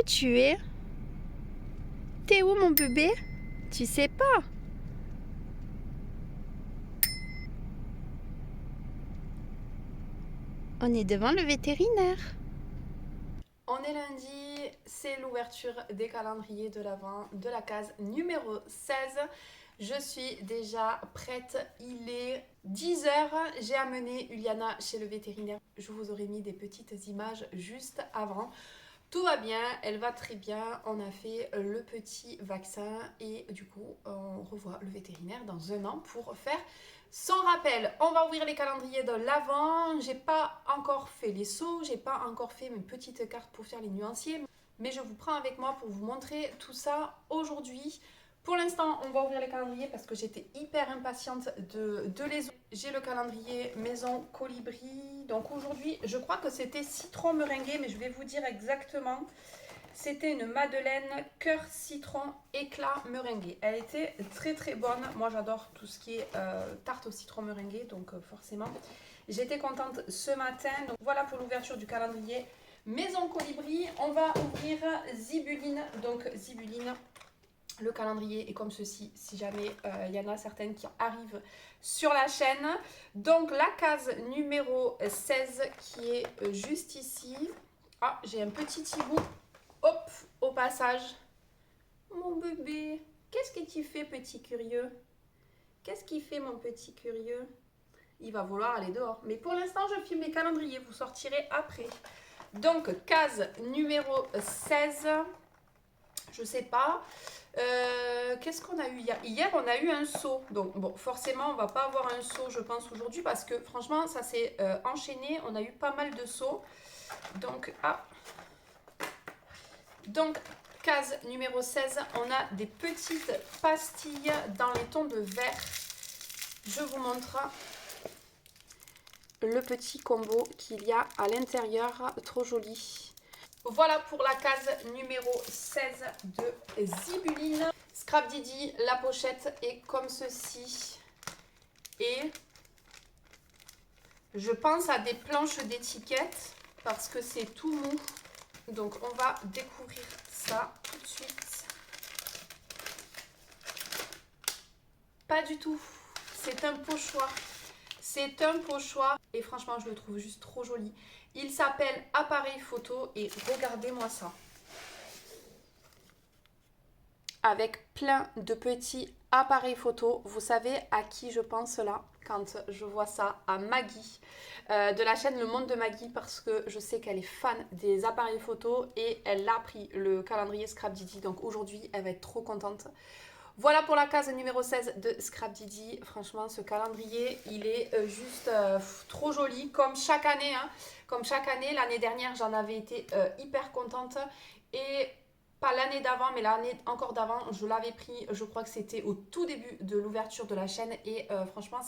Où tu es? T'es où mon bébé? Tu sais pas? On est devant le vétérinaire. On est lundi, c'est l'ouverture des calendriers de l'Avent de la case numéro 16. Je suis déjà prête, il est 10 heures. J'ai amené Uliana chez le vétérinaire. Je vous aurais mis des petites images juste avant. Tout va bien, elle va très bien, on a fait le petit vaccin et du coup on revoit le vétérinaire dans un an pour faire son rappel. On va ouvrir les calendriers de l'Avent. J'ai pas encore fait les sauts, j'ai pas encore fait mes petites cartes pour faire les nuanciers, mais je vous prends avec moi pour vous montrer tout ça aujourd'hui. Pour l'instant, on va ouvrir les calendriers parce que j'étais hyper impatiente de les ouvrir. J'ai le calendrier Maison Colibri. Donc aujourd'hui, je crois que c'était citron meringué, mais je vais vous dire exactement. C'était une madeleine cœur citron éclat meringué. Elle était très très bonne. Moi j'adore tout ce qui est tarte au citron meringué, donc forcément. J'étais contente ce matin. Donc voilà pour l'ouverture du calendrier Maison Colibri. On va ouvrir Zibuline. Donc Zibuline, le calendrier est comme ceci, si jamais il y en a certaines qui arrivent sur la chaîne. Donc la case numéro 16 qui est juste ici. Ah, j'ai un petit hibou. Hop, au passage. Mon bébé, qu'est-ce que tu fais, petit curieux? Qu'est-ce qu'il fait, mon petit curieux? Il va vouloir aller dehors. Mais pour l'instant, je filme les calendriers. Vous sortirez après. Donc, case numéro 16. Je sais pas. Qu'est-ce qu'on a eu hier? Hier, on a eu un saut. Donc, bon, forcément, on va pas avoir un saut, je pense, aujourd'hui, parce que franchement, ça s'est enchaîné. On a eu pas mal de sauts. Donc, case numéro 16, on a des petites pastilles dans les tons de vert. Je vous montre le petit combo qu'il y a à l'intérieur. Trop joli. Voilà pour la case numéro 16 de Zibuline. Scrap Didi, la pochette est comme ceci. Et je pense à des planches d'étiquette parce que c'est tout mou. Donc on va découvrir ça tout de suite. Pas du tout. C'est un pochoir. C'est un pochoir et franchement je le trouve juste trop joli. Il s'appelle appareil photo et regardez-moi ça. Avec plein de petits appareils photo. Vous savez à qui je pense là quand je vois ça? À Maggie de la chaîne Le Monde de Maggie, parce que je sais qu'elle est fan des appareils photo et elle a pris le calendrier Scrap Didi. Donc aujourd'hui elle va être trop contente. Voilà pour la case numéro 16 de Scrap Didi. Franchement, ce calendrier, il est juste trop joli, comme chaque année. Hein. Comme chaque année, l'année dernière, j'en avais été hyper contente. Et pas l'année d'avant, mais l'année encore d'avant, je l'avais pris, je crois que c'était au tout début de l'ouverture de la chaîne. Et franchement,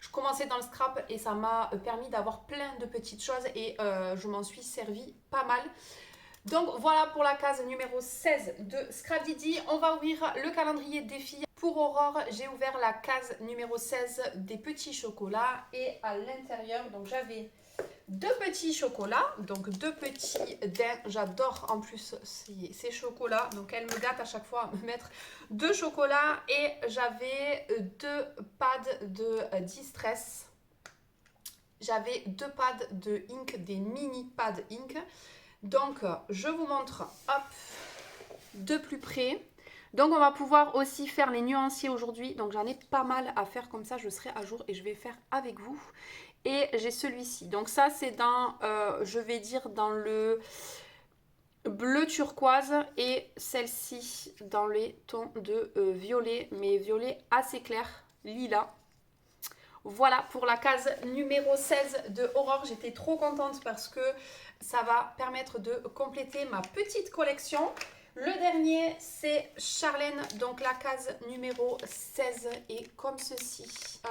je commençais dans le scrap et ça m'a permis d'avoir plein de petites choses. Et je m'en suis servi pas mal. Donc voilà pour la case numéro 16 de Scrap Didi. On va ouvrir le calendrier des filles. Pour Aurore, j'ai ouvert la case numéro 16 des petits chocolats. Et à l'intérieur, donc j'avais deux petits chocolats. Donc deux petits daims. J'adore en plus ces chocolats. Donc elle me gâte à chaque fois à me mettre deux chocolats. Et j'avais deux pads de Distress. J'avais deux pads de ink, des mini pads ink. Donc, je vous montre, hop, de plus près. Donc, on va pouvoir aussi faire les nuanciers aujourd'hui. Donc, j'en ai pas mal à faire comme ça. Je serai à jour et je vais faire avec vous. Et j'ai celui-ci. Donc, ça, c'est dans, je vais dire, dans le bleu turquoise. Et celle-ci dans les tons de violet. Mais violet assez clair, lilas. Voilà pour la case numéro 16 de Aurore. J'étais trop contente parce que ça va permettre de compléter ma petite collection. Le dernier, c'est Charlène, donc la case numéro 16 est comme ceci.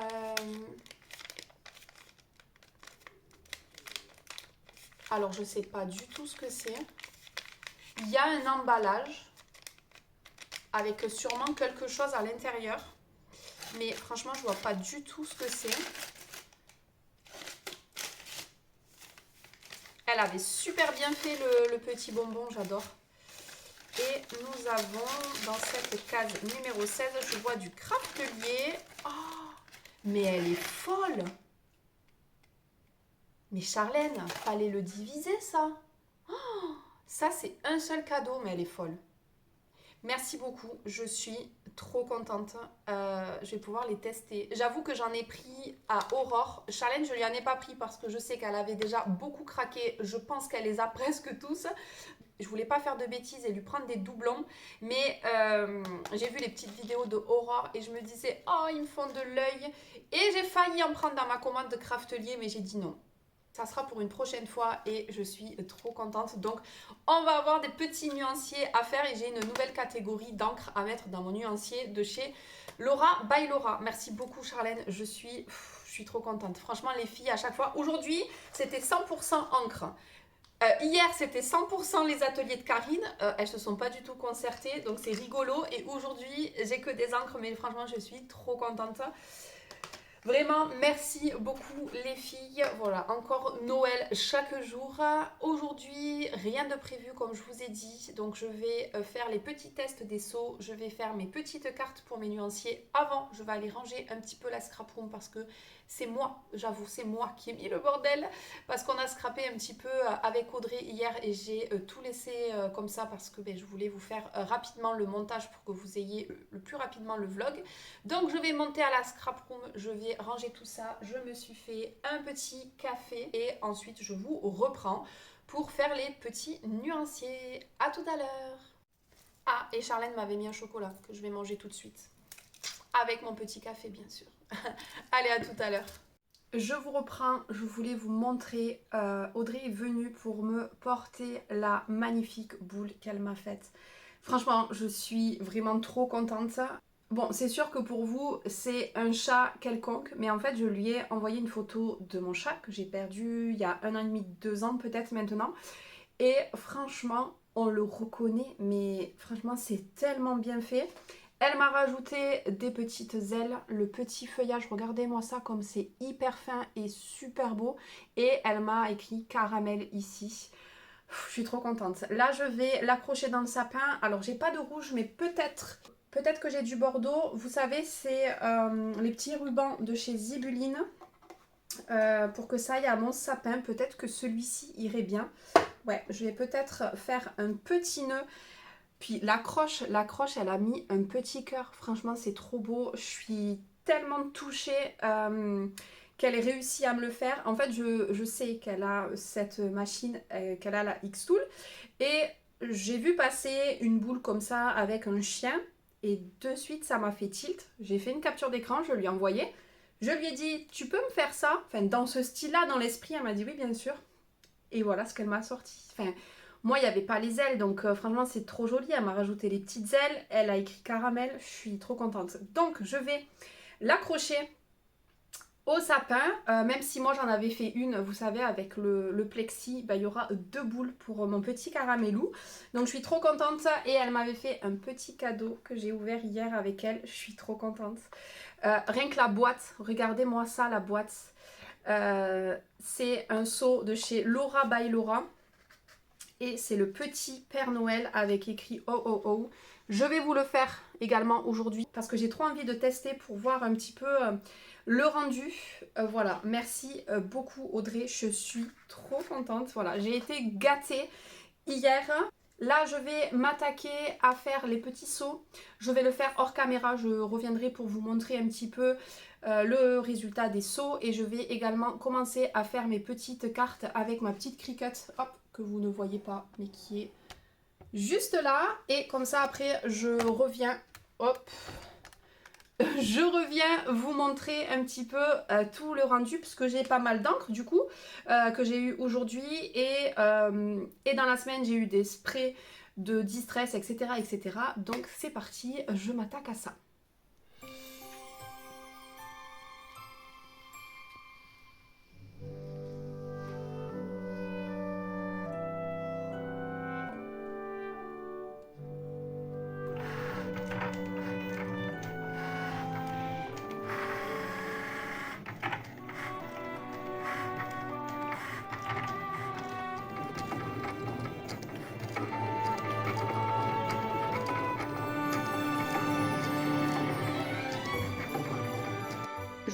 Alors, je ne sais pas du tout ce que c'est. Il y a un emballage avec sûrement quelque chose à l'intérieur. Mais franchement, je ne vois pas du tout ce que c'est. Elle avait super bien fait le petit bonbon, j'adore. Et nous avons dans cette case numéro 16, je vois du Craftelier. Oh, mais elle est folle! Mais Charlène, fallait le diviser ça. Oh, ça c'est un seul cadeau, mais elle est folle. Merci beaucoup, je suis trop contente. Je vais pouvoir les tester. J'avoue que j'en ai pris à Aurore. Charlène, je lui en ai pas pris parce que je sais qu'elle avait déjà beaucoup craqué. Je pense qu'elle les a presque tous. Je voulais pas faire de bêtises et lui prendre des doublons. Mais j'ai vu les petites vidéos de Aurore et je me disais, oh, ils me font de l'œil. Et j'ai failli en prendre dans ma commande de Craftelier, mais j'ai dit non. Ça sera pour une prochaine fois et je suis trop contente. Donc, on va avoir des petits nuanciers à faire et j'ai une nouvelle catégorie d'encre à mettre dans mon nuancier de chez Laura by Laura. Merci beaucoup Charlène, je suis trop contente. Franchement, les filles, à chaque fois. Aujourd'hui, c'était 100% encre. Hier, c'était 100% les ateliers de Karine. Elles se sont pas du tout concertées, donc c'est rigolo. Et aujourd'hui, j'ai que des encres, mais franchement, je suis trop contente. Vraiment, merci beaucoup les filles. Voilà, encore Noël chaque jour. Aujourd'hui, rien de prévu comme je vous ai dit. Donc je vais faire les petits tests des seaux. Je vais faire mes petites cartes pour mes nuanciers. Avant, je vais aller ranger un petit peu la scrap room parce que c'est moi, j'avoue, c'est moi qui ai mis le bordel. Parce qu'on a scrappé un petit peu avec Audrey hier et j'ai tout laissé comme ça parce que je voulais vous faire rapidement le montage pour que vous ayez le plus rapidement le vlog. Donc je vais monter à la scrap room, je vais ranger tout ça. Je me suis fait un petit café et ensuite je vous reprends pour faire les petits nuanciers. À tout à l'heure. Ah, et Charlène m'avait mis un chocolat que je vais manger tout de suite. Avec mon petit café bien sûr. Allez, à tout à l'heure. Je vous reprends, je voulais vous montrer, Audrey est venue pour me porter la magnifique boule qu'elle m'a faite. Franchement, je suis vraiment trop contente. Bon, c'est sûr que pour vous, c'est un chat quelconque, mais en fait, je lui ai envoyé une photo de mon chat que j'ai perdu il y a 1 an et demi, 2 ans peut-être maintenant. Et franchement, on le reconnaît, mais franchement, c'est tellement bien fait. Elle m'a rajouté des petites ailes, le petit feuillage, regardez-moi ça comme c'est hyper fin et super beau. Et elle m'a écrit caramel ici. Je suis trop contente. Là, je vais l'accrocher dans le sapin. Alors, j'ai pas de rouge, mais peut-être que j'ai du bordeaux. Vous savez, c'est les petits rubans de chez Zibuline. Pour que ça aille à mon sapin. Peut-être que celui-ci irait bien. Ouais, je vais peut-être faire un petit nœud. Puis l'accroche, elle a mis un petit cœur. Franchement, c'est trop beau. Je suis tellement touchée qu'elle ait réussi à me le faire. En fait, je sais qu'elle a cette machine, qu'elle a la X-Tool. Et j'ai vu passer une boule comme ça avec un chien. Et de suite, ça m'a fait tilt. J'ai fait une capture d'écran, je lui ai envoyé. Je lui ai dit, tu peux me faire ça? Enfin, dans ce style-là, dans l'esprit, elle m'a dit oui, bien sûr. Et voilà ce qu'elle m'a sorti. Enfin, moi, il n'y avait pas les ailes, donc franchement, c'est trop joli. Elle m'a rajouté les petites ailes. Elle a écrit caramel. Je suis trop contente. Donc, je vais l'accrocher au sapin. Même si moi, j'en avais fait une, vous savez, avec le plexi, il y aura 2 boules pour mon petit caramelou. Donc, je suis trop contente. Et elle m'avait fait un petit cadeau que j'ai ouvert hier avec elle. Je suis trop contente. Rien que la boîte. Regardez-moi ça, la boîte. C'est un seau de chez Laura by Laura. Et c'est le petit Père Noël avec écrit oh oh oh. Je vais vous le faire également aujourd'hui parce que j'ai trop envie de tester pour voir un petit peu le rendu. Voilà, merci beaucoup Audrey, je suis trop contente. Voilà, j'ai été gâtée hier. Là, je vais m'attaquer à faire les petits seaux. Je vais le faire hors caméra. Je reviendrai pour vous montrer un petit peu le résultat des seaux. Et je vais également commencer à faire mes petites cartes avec ma petite Cricut. Hop, que vous ne voyez pas, mais qui est juste là. Et comme ça, après, je reviens. Hop. Je reviens vous montrer un petit peu tout le rendu parce que j'ai pas mal d'encre du coup que j'ai eu aujourd'hui et dans la semaine j'ai eu des sprays de distress etc. Donc c'est parti, je m'attaque à ça.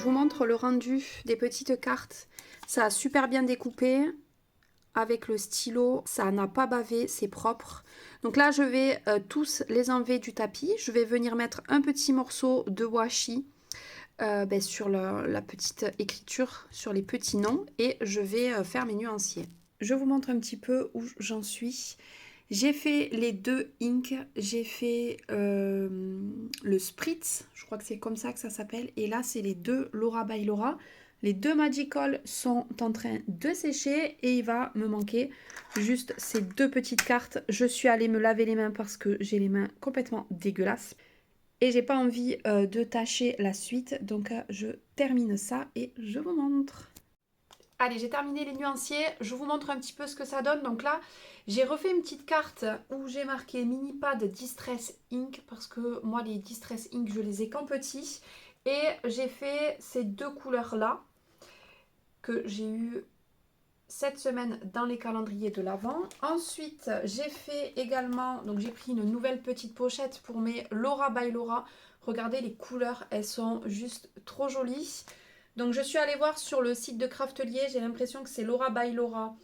vous montre le rendu des petites cartes. Ça a super bien découpé. Avec le stylo, ça n'a pas bavé, c'est propre. Donc là, je vais tous les enlever du tapis. Je vais venir mettre un petit morceau de washi sur la petite écriture, sur les petits noms. Et je vais faire mes nuanciers. Je vous montre un petit peu où j'en suis. J'ai fait les deux inks. J'ai fait le Spritz. Je crois que c'est comme ça que ça s'appelle. Et là, c'est les deux Laura by Laura. Les deux Magical sont en train de sécher et il va me manquer juste ces deux petites cartes. Je suis allée me laver les mains parce que j'ai les mains complètement dégueulasses. Et j'ai pas envie de tâcher la suite. Donc je termine ça et je vous montre. Allez, j'ai terminé les nuanciers. Je vous montre un petit peu ce que ça donne. Donc là, j'ai refait une petite carte où j'ai marqué Mini Pad Distress Ink. Parce que moi, les Distress Ink, je les ai qu'en petit. Et j'ai fait ces deux couleurs-là que j'ai eu cette semaine dans les calendriers de l'Avent. Ensuite, j'ai fait également, donc j'ai pris une nouvelle petite pochette pour mes Laura by Laura. Regardez les couleurs, elles sont juste trop jolies. Donc je suis allée voir sur le site de Craftelier, j'ai l'impression que c'est Laura by Laura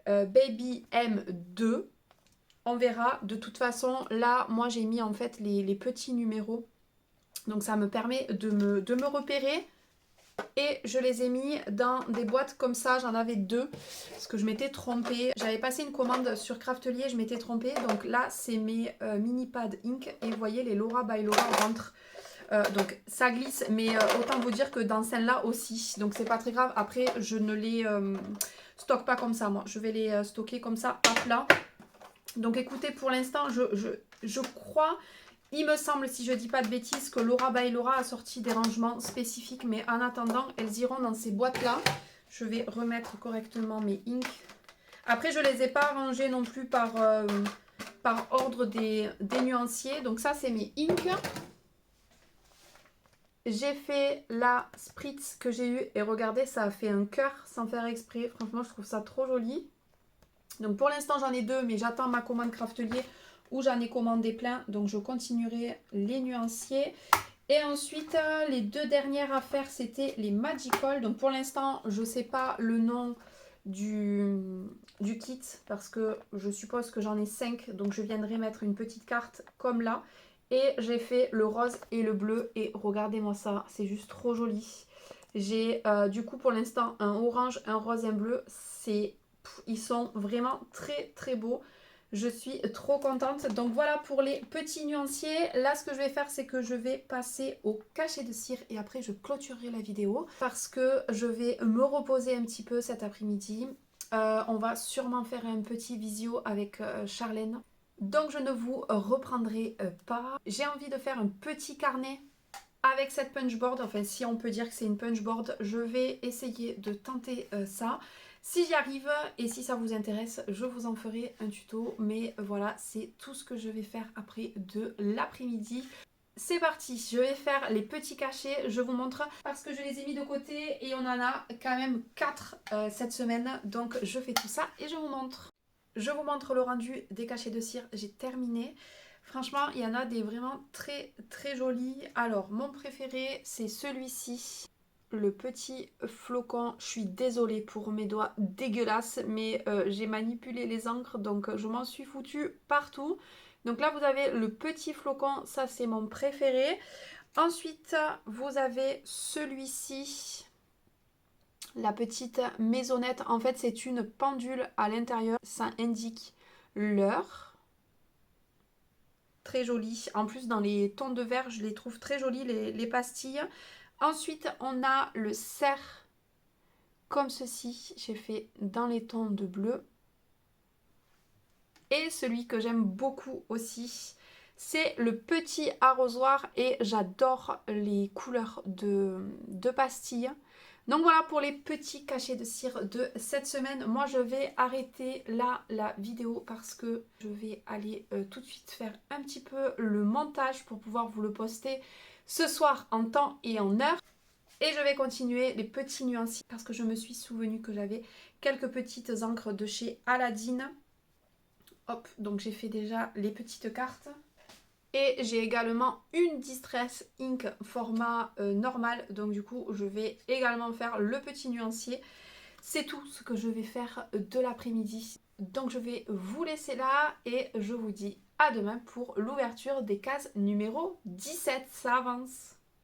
Baby M2. On verra. De toute façon, là, moi j'ai mis en fait les petits numéros. Donc ça me permet de me repérer. Et je les ai mis dans des boîtes comme ça, j'en avais deux parce que je m'étais trompée. J'avais passé une commande sur Craftelier, je m'étais trompée. Donc là, c'est mes mini pad ink et vous voyez, les Laura by Laura rentrent. Donc ça glisse, mais autant vous dire que dans celle-là aussi. Donc c'est pas très grave. Après, je ne les stocke pas comme ça, moi. Je vais les stocker comme ça à plat. Donc écoutez, pour l'instant, je crois... Il me semble, si je dis pas de bêtises, que Laura by Laura a sorti des rangements spécifiques. Mais en attendant, elles iront dans ces boîtes-là. Je vais remettre correctement mes inks. Après, je ne les ai pas rangés non plus par ordre des nuanciers. Donc ça, c'est mes inks. J'ai fait la Spritz que j'ai eue. Et regardez, ça a fait un cœur sans faire exprès. Franchement, je trouve ça trop joli. Donc pour l'instant, j'en ai deux. Mais j'attends ma commande Craftelier où j'en ai commandé plein, donc je continuerai les nuanciers. Et ensuite, les deux dernières à faire, c'était les Magical. Donc pour l'instant, je ne sais pas le nom du kit, parce que je suppose que j'en ai 5, donc je viendrai mettre une petite carte comme là. Et j'ai fait le rose et le bleu, et regardez-moi ça, c'est juste trop joli. J'ai du coup pour l'instant un orange, un rose et un bleu, ils sont vraiment très très beaux. Je suis trop contente. Donc voilà pour les petits nuanciers. Là, ce que je vais faire, c'est que je vais passer au cachet de cire et après, je clôturerai la vidéo parce que je vais me reposer un petit peu cet après-midi. On va sûrement faire un petit visio avec Charlène. Donc, je ne vous reprendrai pas. J'ai envie de faire un petit carnet avec cette punchboard. Enfin, si on peut dire que c'est une punchboard, je vais essayer de tenter ça. Si j'y arrive et si ça vous intéresse, je vous en ferai un tuto. Mais voilà, c'est tout ce que je vais faire après de l'après-midi. C'est parti, je vais faire les petits cachets, je vous montre parce que je les ai mis de côté et on en a quand même 4 cette semaine. Donc je fais tout ça et je vous montre. Je vous montre le rendu des cachets de cire, j'ai terminé. Franchement, il y en a des vraiment très très jolis. Alors, mon préféré, c'est celui-ci. Le petit flocon. Je suis désolée pour mes doigts dégueulasses, mais j'ai manipulé les encres, donc je m'en suis foutue partout. Donc là, vous avez le petit flocon. Ça, c'est mon préféré. Ensuite, vous avez celui-ci. La petite maisonnette. En fait, c'est une pendule à l'intérieur. Ça indique l'heure. Très joli. En plus, dans les tons de vert, je les trouve très jolis, les pastilles. Ensuite, on a le cerf comme ceci. J'ai fait dans les tons de bleu. Et celui que j'aime beaucoup aussi, c'est le petit arrosoir. Et j'adore les couleurs de pastilles. Donc voilà pour les petits cachets de cire de cette semaine. Moi je vais arrêter là la vidéo parce que je vais aller tout de suite faire un petit peu le montage pour pouvoir vous le poster ce soir en temps et en heure. Et je vais continuer les petits nuanciers parce que je me suis souvenu que j'avais quelques petites encres de chez Aladdin. Hop, donc j'ai fait déjà les petites cartes. Et j'ai également une Distress Ink format normal. Donc du coup, je vais également faire le petit nuancier. C'est tout ce que je vais faire de l'après-midi. Donc je vais vous laisser là et je vous dis à demain pour l'ouverture des cases numéro 17. Ça avance!